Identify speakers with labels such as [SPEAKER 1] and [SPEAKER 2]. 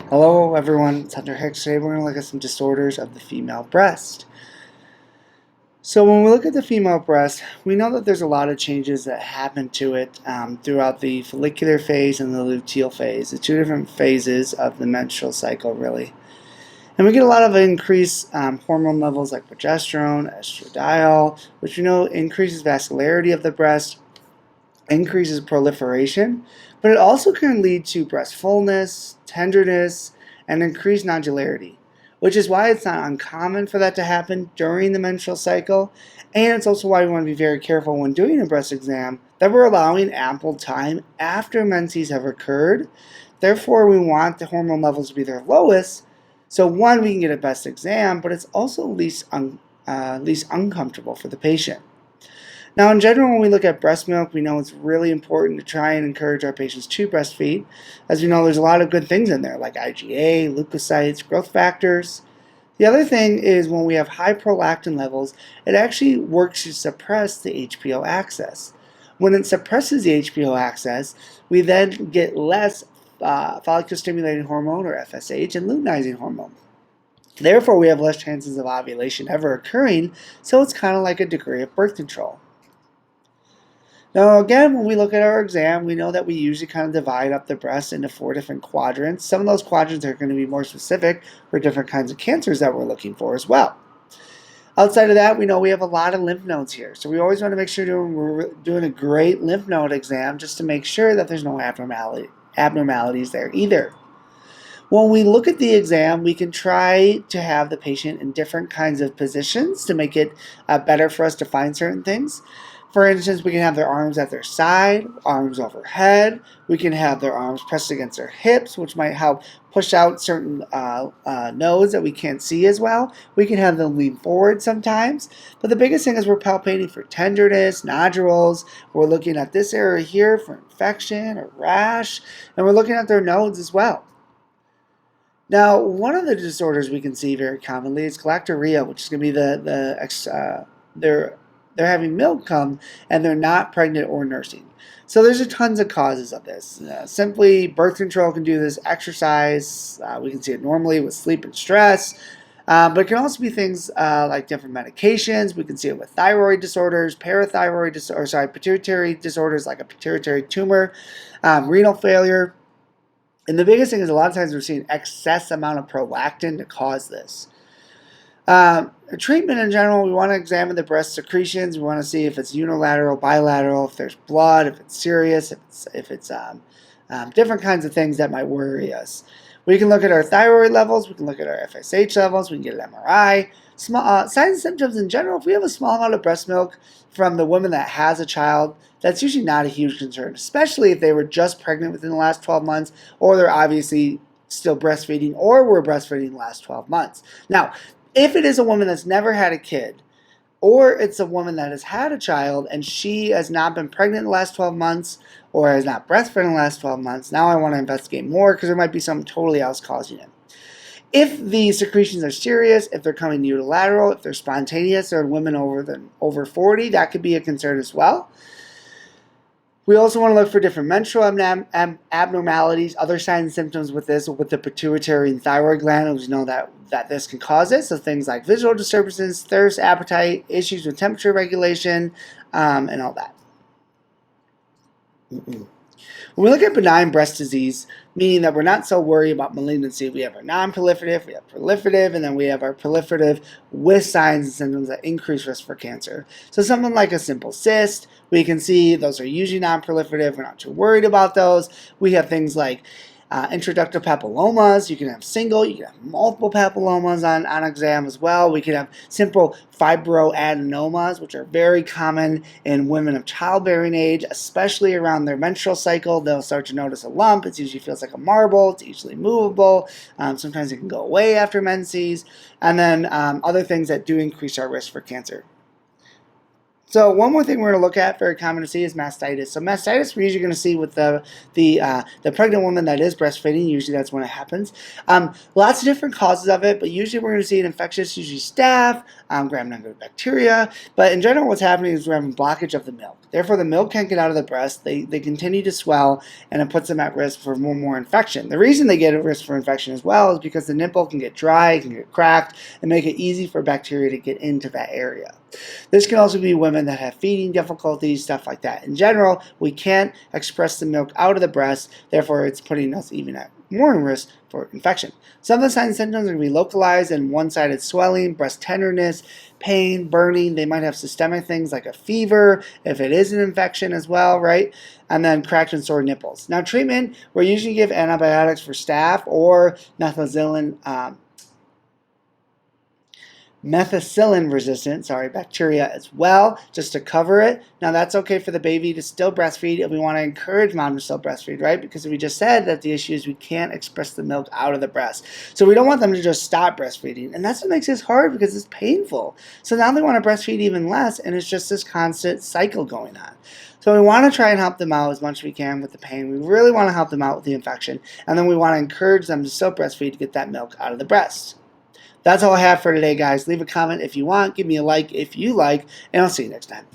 [SPEAKER 1] Hello everyone, it's Hunter Hicks. Today we're going to look at some disorders of the female breast. So when we look at the female breast, we know that there's a lot of changes that happen to it throughout the follicular phase and the luteal phase, the two different phases of the menstrual cycle really. And we get a lot of increased hormone levels like progesterone, estradiol, which we know increases vascularity of the breast, increases proliferation, but it also can lead to breast fullness, tenderness, and increased nodularity, which is why it's not uncommon for that to happen during the menstrual cycle. And it's also why we want to be very careful when doing a breast exam that we're allowing ample time after menses have occurred. Therefore, we want the hormone levels to be their lowest. So one, we can get a best exam, but it's also least uncomfortable for the patient. Now, in general, when we look at breast milk, we know it's really important to try and encourage our patients to breastfeed. As we know, there's a lot of good things in there, like IgA, leukocytes, growth factors. The other thing is when we have high prolactin levels, it actually works to suppress the HPO axis. When it suppresses the HPO axis, we then get less follicle-stimulating hormone, or FSH, and luteinizing hormone. Therefore, we have less chances of ovulation ever occurring, so it's kind of like a degree of birth control. Now, again, when we look at our exam, we know that we usually kind of divide up the breast into 4 different quadrants. Some of those quadrants are going to be more specific for different kinds of cancers that we're looking for as well. Outside of that, we know we have a lot of lymph nodes here. So we always want to make sure we're doing a great lymph node exam just to make sure that there's no abnormalities there either. When we look at the exam, we can try to have the patient in different kinds of positions to make it better for us to find certain things. For instance, we can have their arms at their side, arms overhead. We can have their arms pressed against their hips, which might help push out certain nodes that we can't see as well. We can have them lean forward sometimes. But the biggest thing is we're palpating for tenderness, nodules. We're looking at this area here for infection or rash. And we're looking at their nodes as well. Now, one of the disorders we can see very commonly is galactorrhea, which is going to be they're having milk come and they're not pregnant or nursing. So there's a tons of causes of this. Simply birth control can do this, exercise, we can see it normally with sleep and stress. But it can also be things like different medications. We can see it with thyroid disorders, pituitary disorders like a pituitary tumor, renal failure. And the biggest thing is a lot of times we're seeing excess amount of prolactin to cause this. Treatment in general, we want to examine the breast secretions. We want to see if it's unilateral, bilateral, if there's blood, if it's serious, if it's different kinds of things that might worry us. We can look at our thyroid levels. We can look at our FSH levels. We can get an MRI. Signs and symptoms in general, if we have a small amount of breast milk from the woman that has a child, that's usually not a huge concern, especially if they were just pregnant within the last 12 months or they're obviously still breastfeeding or were breastfeeding the last 12 months. Now, if it is a woman that's never had a kid, or it's a woman that has had a child and she has not been pregnant in the last 12 months or has not breastfed in the last 12 months, now I want to investigate more because there might be something totally else causing it. If the secretions are serious, if they're coming unilateral, if they're spontaneous, or in women over 40, that could be a concern as well. We also want to look for different menstrual abnormalities, other signs and symptoms with this, with the pituitary and thyroid gland. We know that this can cause it. So things like visual disturbances, thirst, appetite, issues with temperature regulation, and all that. When we look at benign breast disease, meaning that we're not so worried about malignancy, we have our non-proliferative, we have proliferative, and then we have our proliferative with signs and symptoms that increase risk for cancer. So something like a simple cyst, we can see those are usually non-proliferative. We're not too worried about those. We have things like intraductal papillomas. You can have single, you can have multiple papillomas on exam as well. We can have simple fibroadenomas, which are very common in women of childbearing age, especially around their menstrual cycle. They'll start to notice a lump. It usually feels like a marble. It's easily movable. Sometimes it can go away after menses. And then other things that do increase our risk for cancer. So one more thing we're going to look at, very common to see, is mastitis. So mastitis we're usually going to see with the pregnant woman that is breastfeeding. Usually that's when it happens. Lots of different causes of it, but usually we're going to see an infectious, usually staph, gram-negative bacteria. But in general, what's happening is we're having blockage of the milk. Therefore, the milk can't get out of the breast. They continue to swell, and it puts them at risk for more infection. The reason they get at risk for infection as well is because the nipple can get dry, it can get cracked, and make it easy for bacteria to get into that area. This can also be women that have feeding difficulties, stuff like that. In general, we can't express the milk out of the breast, therefore it's putting us even at more in risk for infection. Some of the signs and symptoms are going to be localized and one-sided swelling, breast tenderness, pain, burning. They might have systemic things like a fever, if it is an infection as well, right? And then cracked and sore nipples. Now treatment, we usually give antibiotics for staph or methicillin resistant, bacteria as well, just to cover it. Now that's okay for the baby to still breastfeed if we want to encourage mom to still breastfeed, right? Because we just said that the issue is we can't express the milk out of the breast. So we don't want them to just stop breastfeeding. And that's what makes this hard because it's painful. So now they want to breastfeed even less, and it's just this constant cycle going on. So we want to try and help them out as much as we can with the pain. We really want to help them out with the infection. And then we want to encourage them to still breastfeed to get that milk out of the breast. That's all I have for today, guys. Leave a comment if you want. Give me a like if you like. And I'll see you next time.